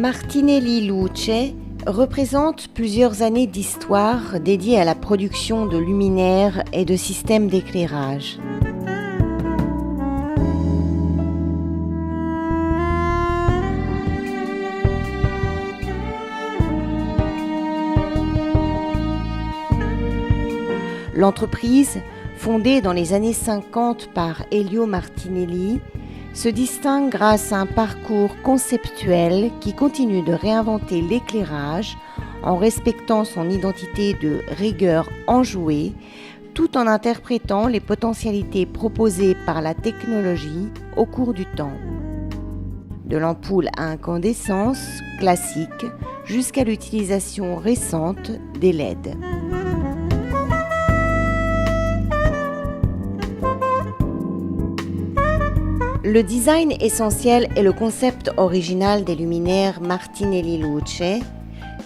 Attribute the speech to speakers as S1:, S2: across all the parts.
S1: Martinelli Luce représente plusieurs années d'histoire dédiées à la production de luminaires et de systèmes d'éclairage. L'entreprise, fondée dans les années 50 par Elio Martinelli, se distingue grâce à un parcours conceptuel qui continue de réinventer l'éclairage en respectant son identité de rigueur enjouée, tout en interprétant les potentialités proposées par la technologie au cours du temps. De l'ampoule à incandescence classique jusqu'à l'utilisation récente des LED. Le design essentiel et le concept original des luminaires Martinelli Luce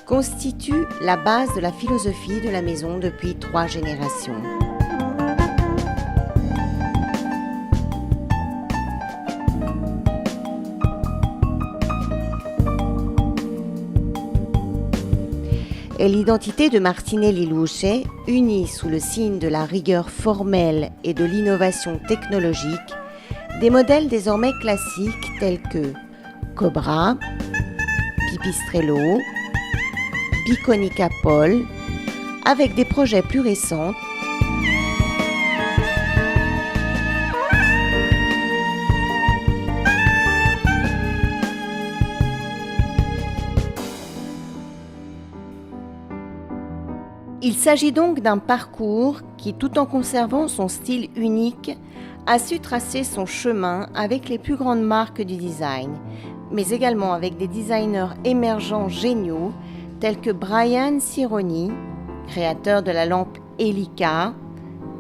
S1: constituent la base de la philosophie de la maison depuis 3 générations. Et l'identité de Martinelli Luce, unie sous le signe de la rigueur formelle et de l'innovation technologique, des modèles désormais classiques tels que Cobra, Pipistrello, Piconica Pol, avec des projets plus récents Il s'agit donc d'un parcours qui, tout en conservant son style unique, a su tracer son chemin avec les plus grandes marques du design, mais également avec des designers émergents géniaux tels que Brian Cironi, créateur de la lampe Elica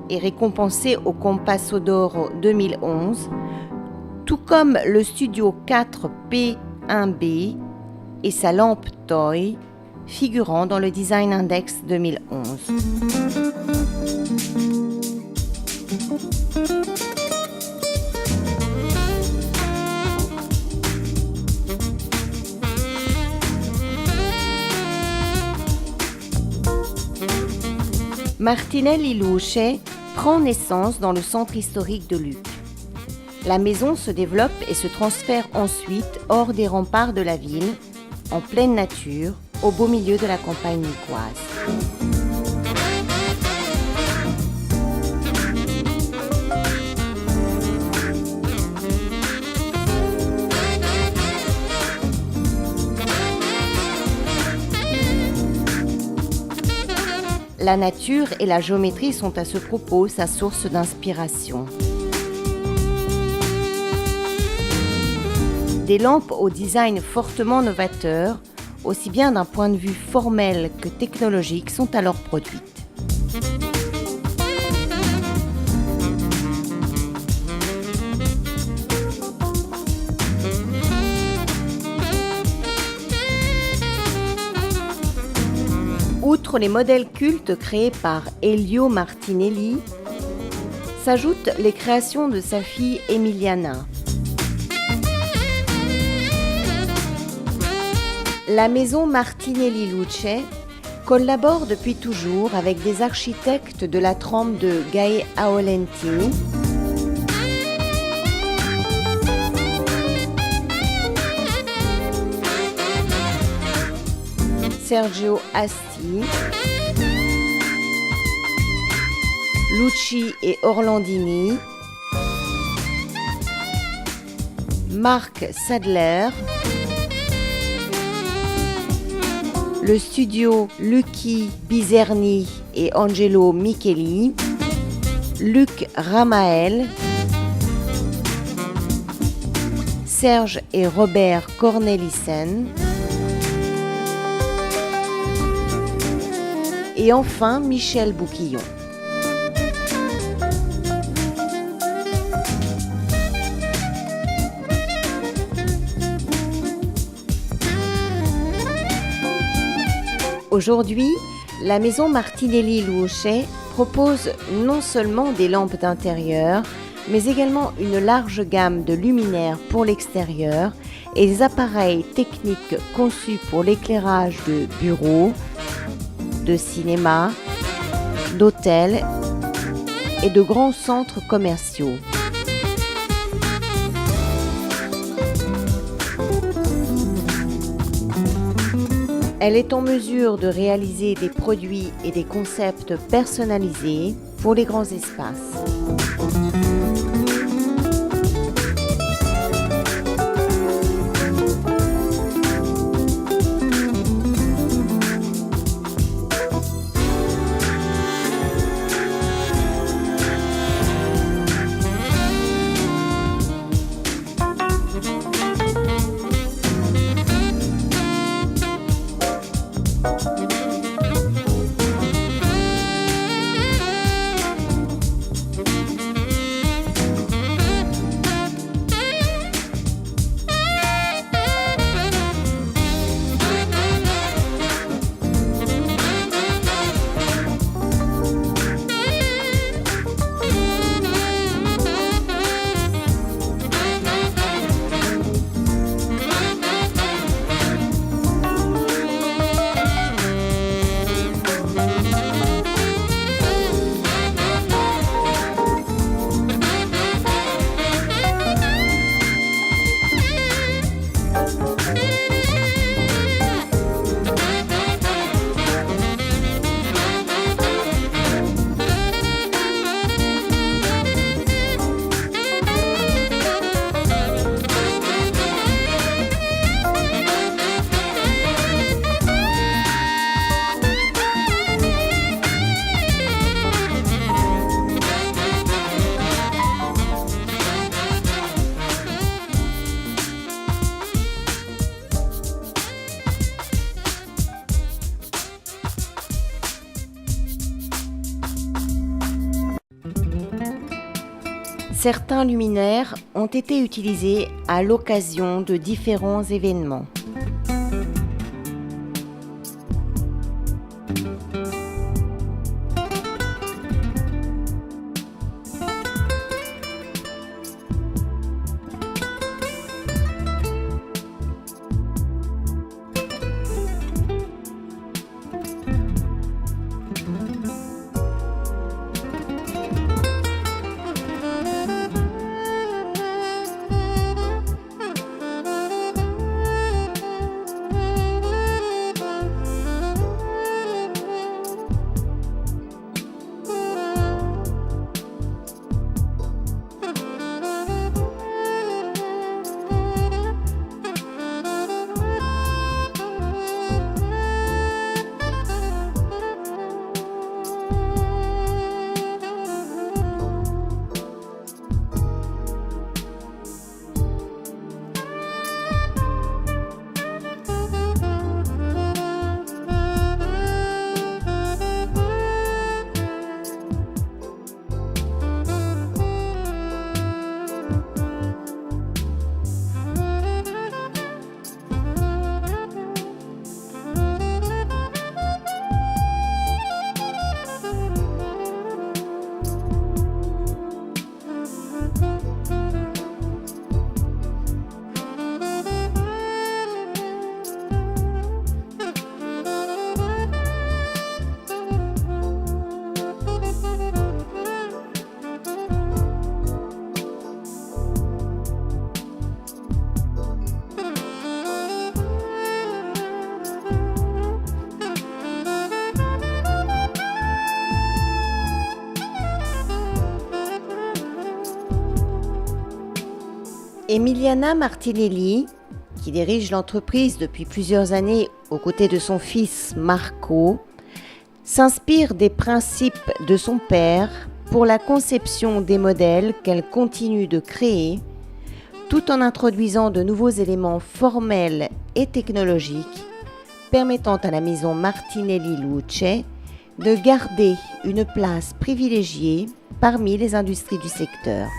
S1: et récompensé au Compasso d'Oro 2011, tout comme le Studio 4P1B et sa lampe Toy, figurant dans le Design Index 2011. Martinelli Luce prend naissance dans le centre historique de Lucques. La maison se développe et se transfère ensuite hors des remparts de la ville, en pleine nature, au beau milieu de la campagne lucquoise. La nature et la géométrie sont à ce propos sa source d'inspiration. Des lampes au design fortement novateur, aussi bien d'un point de vue formel que technologique, sont alors produites. Outre les modèles cultes créés par Elio Martinelli, s'ajoutent les créations de sa fille Emiliana. La maison Martinelli Luce collabore depuis toujours avec des architectes de la trempe de Gae Aulenti, Sergio Asti, Lucci et Orlandini, Marc Sadler, le studio Lucky Bizerni et Angelo Micheli, Luc Ramael, Serge et Robert Cornelissen, et enfin Michel Bouquillon. Aujourd'hui, la maison Martinelli Luce propose non seulement des lampes d'intérieur, mais également une large gamme de luminaires pour l'extérieur et des appareils techniques conçus pour l'éclairage de bureaux, de cinéma, d'hôtels et de grands centres commerciaux. Elle est en mesure de réaliser des produits et des concepts personnalisés pour les grands espaces. Certains luminaires ont été utilisés à l'occasion de différents événements. Emiliana Martinelli, qui dirige l'entreprise depuis plusieurs années aux côtés de son fils Marco, s'inspire des principes de son père pour la conception des modèles qu'elle continue de créer, tout en introduisant de nouveaux éléments formels et technologiques permettant à la maison Martinelli Luce de garder une place privilégiée parmi les industries du secteur.